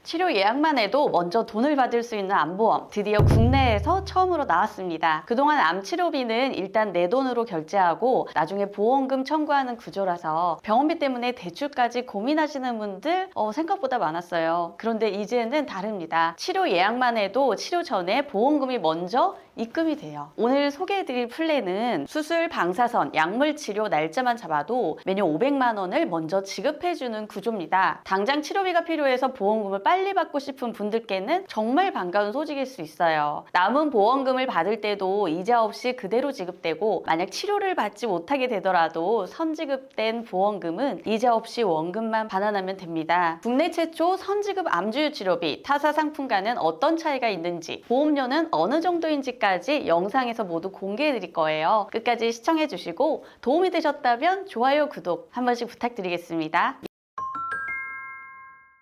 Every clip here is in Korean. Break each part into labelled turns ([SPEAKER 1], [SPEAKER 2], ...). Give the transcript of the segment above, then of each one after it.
[SPEAKER 1] 치료 예약만 해도 먼저 돈을 받을 수 있는 암보험, 드디어 국내에서 처음으로 나왔습니다. 그동안 암 치료비는 일단 내 돈으로 결제하고 나중에 보험금 청구하는 구조라서 병원비 때문에 대출까지 고민하시는 분들 생각보다 많았어요. 그런데 이제는 다릅니다. 치료 예약만 해도 치료 전에 보험금이 먼저 입금이 돼요. 오늘 소개해드릴 플랜은 수술, 방사선, 약물 치료 날짜만 잡아도 매년 500만 원을 먼저 지급해주는 구조입니다. 당장 치료비가 필요해서 보험금을 빨리 받고 싶은 분들께는 정말 반가운 소식일 수 있어요. 남은 보험금을 받을 때도 이자 없이 그대로 지급되고, 만약 치료를 받지 못하게 되더라도 선지급된 보험금은 이자 없이 원금만 반환하면 됩니다. 국내 최초 선지급 암주유 치료비, 타사 상품과는 어떤 차이가 있는지, 보험료는 어느 정도인지까지 영상에서 모두 공개해 드릴 거예요. 끝까지 시청해 주시고 도움이 되셨다면 좋아요, 구독 한 번씩 부탁드리겠습니다.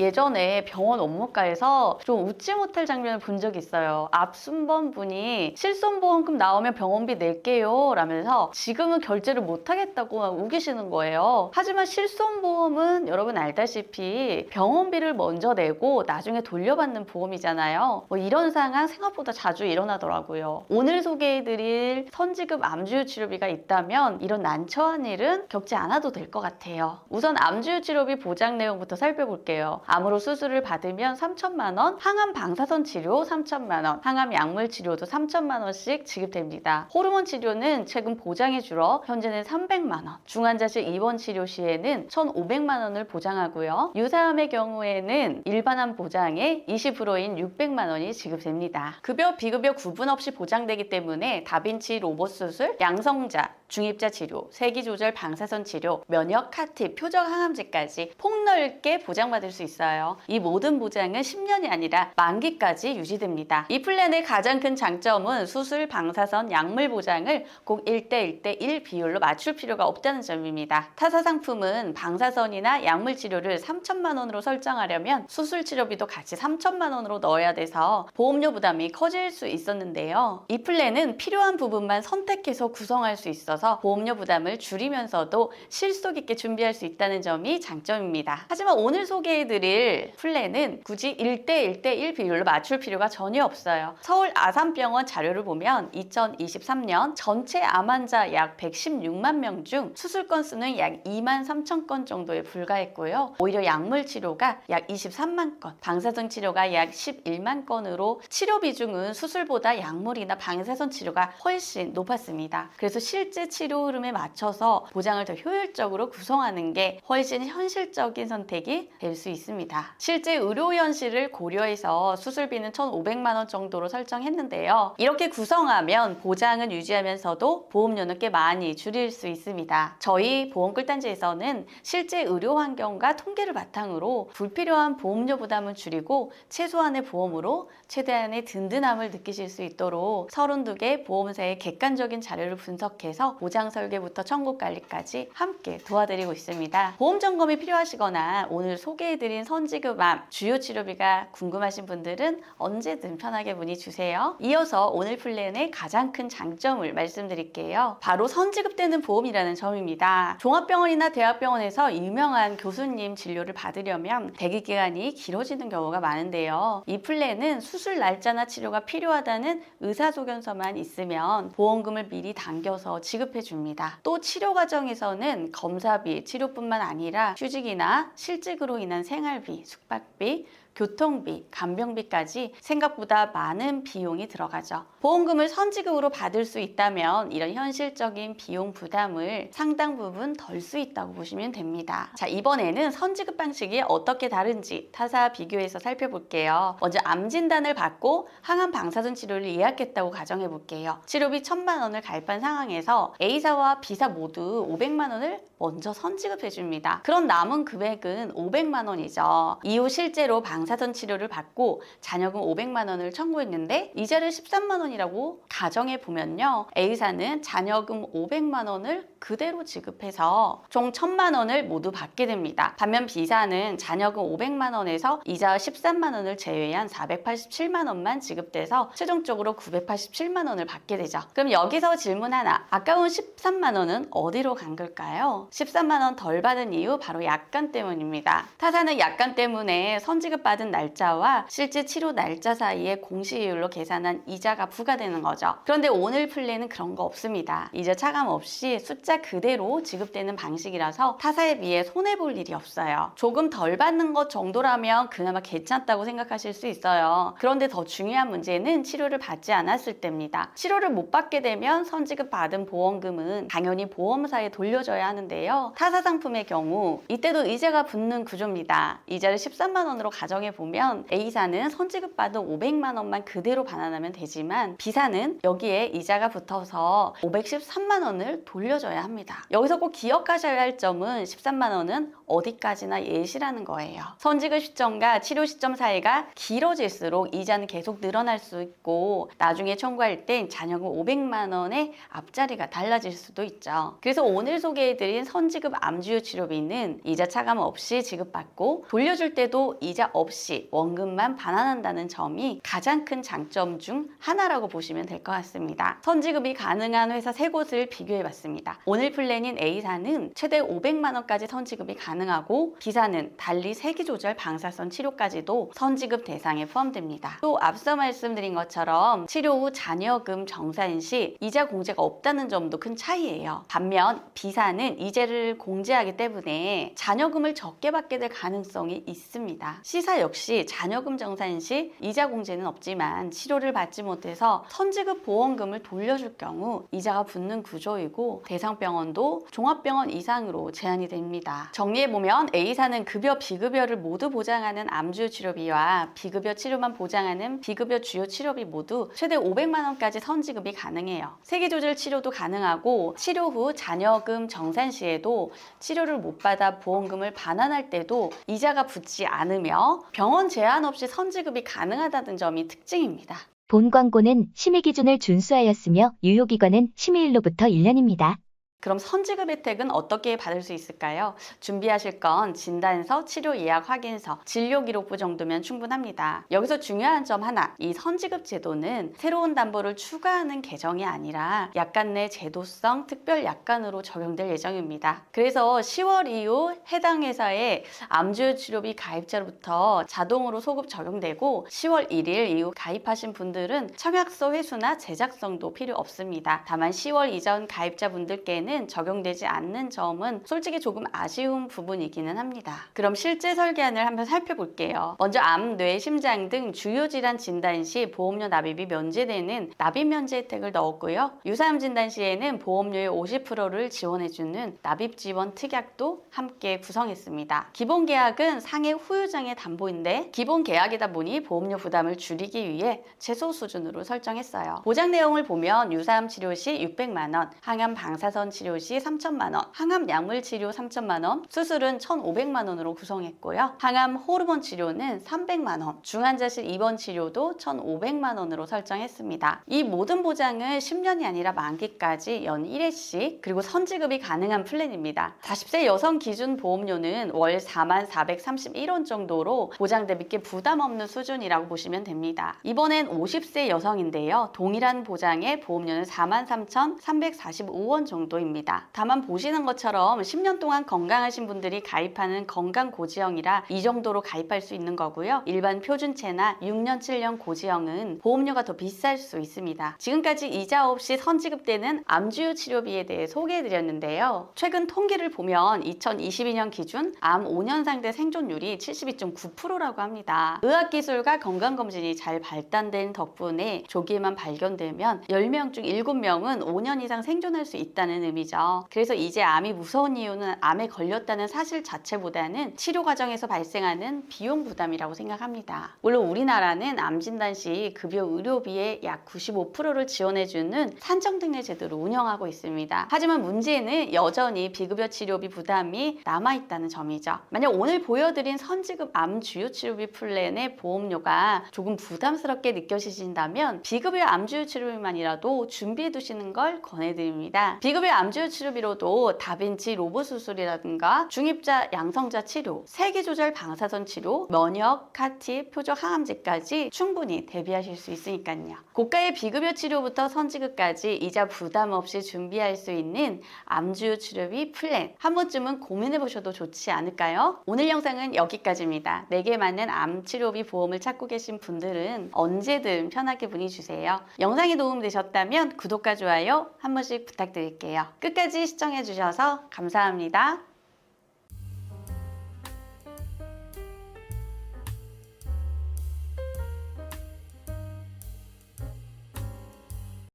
[SPEAKER 1] 예전에 병원 업무과에서 좀 웃지 못할 장면을 본 적이 있어요. 앞 순번분이 실손보험금 나오면 병원비 낼게요 라면서 지금은 결제를 못하겠다고 막 우기시는 거예요. 하지만 실손보험은 여러분 알다시피 병원비를 먼저 내고 나중에 돌려받는 보험이잖아요. 이런 상황 생각보다 자주 일어나더라고요. 오늘 소개해드릴 선지급 암주유 치료비가 있다면 이런 난처한 일은 겪지 않아도 될 것 같아요. 우선 암주유 치료비 보장 내용부터 살펴볼게요. 암으로 수술을 받으면 3천만 원, 항암 방사선 치료 3천만 원, 항암 약물 치료도 3천만 원씩 지급됩니다. 호르몬 치료는 최근 보장이 줄어 현재는 300만 원, 중환자실 입원 치료 시에는 1,500만 원을 보장하고요. 유사암의 경우에는 일반암 보장의 20%인 600만 원이 지급됩니다. 급여, 비급여 구분 없이 보장되기 때문에 다빈치 로봇 수술, 양성자, 중입자 치료, 세기 조절 방사선 치료, 면역, 카티, 표적 항암제까지 폭넓게 보장받을 수 있어요. 이 모든 보장은 10년이 아니라 만기까지 유지됩니다. 이 플랜의 가장 큰 장점은 수술, 방사선, 약물 보장을 꼭 1대1대1 비율로 맞출 필요가 없다는 점입니다. 타사 상품은 방사선이나 약물 치료를 3천만 원으로 설정하려면 수술 치료비도 같이 3천만 원으로 넣어야 돼서 보험료 부담이 커질 수 있었는데요. 이 플랜은 필요한 부분만 선택해서 구성할 수 있어서 보험료 부담을 줄이면서도 실속 있게 준비할 수 있다는 점이 장점입니다. 하지만 오늘 소개해드릴 플랜은 굳이 1대1대1 비율로 맞출 필요가 전혀 없어요. 서울 아산병원 자료를 보면 2023년 전체 암 환자 약 116만 명 중 수술 건수는 약 2만 3천 건 정도에 불과했고요. 오히려 약물 치료가 약 23만 건, 방사선 치료가 약 11만 건으로 치료 비중은 수술보다 약물이나 방사선 치료가 훨씬 높았습니다. 그래서 실제 치료 흐름에 맞춰서 보장을 더 효율적으로 구성하는 게 훨씬 현실적인 선택이 될 수 있습니다. 실제 의료 현실을 고려해서 수술비는 1,500만 원 정도로 설정했는데요. 이렇게 구성하면 보장은 유지하면서도 보험료는 꽤 많이 줄일 수 있습니다. 저희 보험꿀단지에서는 실제 의료 환경과 통계를 바탕으로 불필요한 보험료 부담은 줄이고 최소한의 보험으로 최대한의 든든함을 느끼실 수 있도록 32개 보험사의 객관적인 자료를 분석해서 보장 설계부터 청구 관리까지 함께 도와드리고 있습니다. 보험 점검이 필요하시거나 오늘 소개해드린 선지급암, 주요 치료비가 궁금하신 분들은 언제든 편하게 문의 주세요. 이어서 오늘 플랜의 가장 큰 장점을 말씀드릴게요. 바로 선지급되는 보험이라는 점입니다. 종합병원이나 대학병원에서 유명한 교수님 진료를 받으려면 대기기간이 길어지는 경우가 많은데요. 이 플랜은 수술 날짜나 치료가 필요하다는 의사소견서만 있으면 보험금을 미리 당겨서 지급해 줍니다. 또 치료 과정에서는 검사비, 치료뿐만 아니라 휴직이나 실직으로 인한 생활비, 숙박비, 교통비, 간병비까지 생각보다 많은 비용이 들어가죠. 보험금을 선지급으로 받을 수 있다면 이런 현실적인 비용 부담을 상당 부분 덜 수 있다고 보시면 됩니다. 자, 이번에는 선지급 방식이 어떻게 다른지 타사 비교해서 살펴볼게요. 먼저 암 진단을 받고 항암 방사선 치료를 예약했다고 가정해 볼게요. 치료비 1,000만 원을 가입한 상황에서 A사와 B사 모두 500만 원을 먼저 선지급해 줍니다. 그럼 남은 금액은 500만 원이죠. 이후 실제로 방사선 치료를 받고 잔여금 500만 원을 청구했는데 이자를 13만 원이라고 가정해 보면요. A사는 잔여금 500만 원을 그대로 지급해서 총 1,000만 원을 모두 받게 됩니다. 반면 B사는 잔여금 500만 원에서 이자 13만 원을 제외한 487만 원만 지급돼서 최종적으로 987만 원을 받게 되죠. 그럼 여기서 질문 하나. 아까운 13만 원은 어디로 간 걸까요? 13만 원 덜 받은 이유 바로 약관 때문입니다. 타사는 약관 때문에 선지급 받은 날짜와 실제 치료 날짜 사이에 공시이율로 계산한 이자가 부과되는 거죠. 그런데 오늘 플랜은 그런 거 없습니다. 이자 차감 없이 숫자 그대로 지급되는 방식이라서 타사에 비해 손해볼 일이 없어요. 조금 덜 받는 것 정도라면 그나마 괜찮다고 생각하실 수 있어요. 그런데 더 중요한 문제는 치료를 받지 않았을 때입니다. 치료를 못 받게 되면 선지급 받은 보험금은 당연히 보험사에 돌려줘야 하는데요. 타사 상품의 경우 이때도 이자가 붙는 구조입니다. 이자를 13만 원으로 가정해보면 A사는 선지급 받은 500만 원만 그대로 반환하면 되지만 B사는 여기에 이자가 붙어서 513만 원을 돌려줘야 합니다. 여기서 꼭 기억하셔야 할 점은 13만 원은 어디까지나 예시라는 거예요. 선지급 시점과 치료 시점 사이가 길어질수록 이자는 계속 늘어날 수 있고 나중에 청구할 땐 잔여금 500만 원의 앞자리가 달라질 수도 있죠. 그래서 오늘 소개해드린 선지급 암주유 치료비는 이자 차감 없이 지급받고 돌려줄 때도 이자 없이 원금만 반환한다는 점이 가장 큰 장점 중 하나라고 보시면 될 것 같습니다. 선지급이 가능한 회사 3곳을 비교해봤습니다. 오늘 플랜인 A사는 최대 500만 원까지 선지급이 가능하고 B사는 달리 세기조절 방사선 치료까지도 선지급 대상에 포함됩니다. 또 앞서 말씀드린 것처럼 치료 후 잔여금 정산 시 이자 공제가 없다는 점도 큰 차이예요. 반면 B사는 이자를 공제하기 때문에 잔여금을 적게 받게 될 가능성이 있습니다. C사 역시 잔여금 정산 시 이자 공제는 없지만 치료를 받지 못해서 선지급 보험금을 돌려줄 경우 이자가 붙는 구조이고 대상 병원도 종합병원 이상으로 제한이 됩니다. 정리해보면 A사는 급여, 비급여를 모두 보장하는 암주유 치료비와 비급여 치료만 보장하는 비급여 주요 치료비 모두 최대 500만 원까지 선지급이 가능해요. 세기조절 치료도 가능하고 치료 후 잔여금 정산 시에도 치료를 못 받아 보험금을 반환할 때도 이자가 붙지 않으며 병원 제한 없이 선지급이 가능하다는 점이 특징입니다.
[SPEAKER 2] 본 광고는 심의 기준을 준수하였으며 유효기간은 심의일로부터 1년입니다.
[SPEAKER 1] 그럼 선지급 혜택은 어떻게 받을 수 있을까요? 준비하실 건 진단서, 치료 예약 확인서, 진료기록부 정도면 충분합니다. 여기서 중요한 점 하나, 이 선지급 제도는 새로운 담보를 추가하는 개정이 아니라 약관 내 제도성 특별 약관으로 적용될 예정입니다. 그래서 10월 이후 해당 회사의 암주유 치료비 가입자로부터 자동으로 소급 적용되고 10월 1일 이후 가입하신 분들은 청약서 회수나 제작성도 필요 없습니다. 다만 10월 이전 가입자분들께는 적용되지 않는 점은 솔직히 조금 아쉬운 부분이기는 합니다. 그럼 실제 설계안을 한번 살펴볼게요. 먼저 암, 뇌, 심장 등 주요 질환 진단 시 보험료 납입이 면제되는 납입 면제 혜택을 넣었고요. 유사암 진단 시에는 보험료의 50%를 지원해주는 납입 지원 특약도 함께 구성했습니다. 기본 계약은 상해 후유장의 담보인데 기본 계약이다 보니 보험료 부담을 줄이기 위해 최소 수준으로 설정했어요. 보장 내용을 보면 유사암 치료 시 600만 원, 항암 방사선 치료 시 3천만 원, 항암 약물 치료 3천만 원, 수술은 1,500만 원으로 구성했고요. 항암 호르몬 치료는 300만 원, 중환자실 입원 치료도 1,500만 원으로 설정했습니다. 이 모든 보장은 10년이 아니라 만기까지 연 1회씩 그리고 선지급이 가능한 플랜입니다. 40세 여성 기준 보험료는 월 4431원 정도로 보장 대비 꽤 부담 없는 수준이라고 보시면 됩니다. 이번엔 50세 여성인데요. 동일한 보장에 보험료는 43,345원 정도입니다. 다만 보시는 것처럼 10년 동안 건강하신 분들이 가입하는 건강고지형이라 이 정도로 가입할 수 있는 거고요. 일반 표준체나 6년, 7년 고지형은 보험료가 더 비쌀 수 있습니다. 지금까지 이자 없이 선지급되는 암주유 치료비에 대해 소개해드렸는데요. 최근 통계를 보면 2022년 기준 암 5년 상대 생존율이 72.9%라고 합니다. 의학기술과 건강검진이 잘 발달된 덕분에 조기에만 발견되면 10명 중 7명은 5년 이상 생존할 수 있다는 의미죠. 그래서 이제 암이 무서운 이유는 암에 걸렸다는 사실 자체보다는 치료 과정에서 발생하는 비용 부담이라고 생각합니다. 물론 우리나라는 암 진단 시 급여 의료비의 약 95%를 지원해주는 산정특례 제도를 운영하고 있습니다. 하지만 문제는 여전히 비급여 치료비 부담이 남아있다는 점이죠. 만약 오늘 보여드린 선지급 암 주요 치료비 플랜의 보험료가 조금 부담스럽게 느껴지신다면 비급여 암 주요 치료비만이라도 준비해 두시는 걸 권해드립니다. 비급여 암주요 치료비로도 다빈치 로봇 수술이라든가 중입자 양성자 치료, 세기 조절 방사선 치료, 면역, 카티, 표적 항암제까지 충분히 대비하실 수 있으니까요. 고가의 비급여 치료부터 선지급까지 이자 부담 없이 준비할 수 있는 암주요 치료비 플랜 한 번쯤은 고민해 보셔도 좋지 않을까요? 오늘 영상은 여기까지입니다. 내게 맞는 암 치료비 보험을 찾고 계신 분들은 언제든 편하게 문의 주세요. 영상이 도움되셨다면 구독과 좋아요 한 번씩 부탁드릴게요. 끝까지 시청해 주셔서 감사합니다.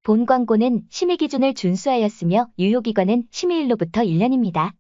[SPEAKER 2] 본 광고는 심의 기준을 준수하였으며 유효기간은 심의일로부터 1년입니다.